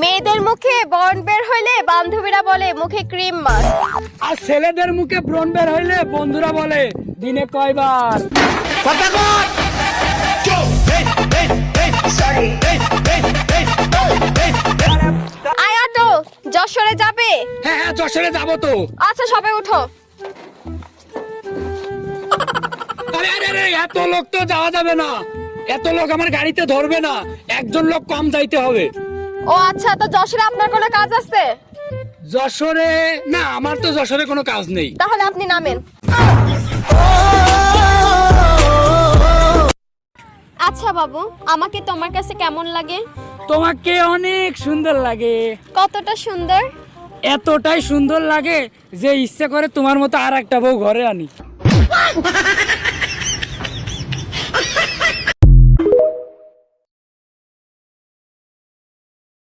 মেয়েদের মুখে ব্রণ বের হইলে বান্ধবীরা বলে মুখে ক্রিম মার। আর ছেলেদের মুখে ব্রণ বের হইলে বন্ধুরা বলে দিনে কয়বার। কথা কর। আয় অটো, যশোরে যাবে? হ্যাঁ হ্যাঁ, যশোরে যাবো তো। আচ্ছা সবাই উঠো। আরে আরে আরে, এত লোক তো যাওয়া যাবে না, এত লোক আমার গাড়িতে ধরবে না, একজন লোক কম যাইতে হবে। ও আচ্ছা, তো যশোরে আপনার কোনো কাজ আছে? যশোরে না, আমার তো যশোরে কোনো কাজ নেই। তাহলে আপনি নামেন। আচ্ছা বাবু, আমাকে তোমার কাছে কেমন লাগে? তোমাকে অনেক সুন্দর লাগে। কতটা সুন্দর? এতটাই সুন্দর লাগে যে ইচ্ছে করে তোমার মতো আর একটা বউ ঘরে আনি।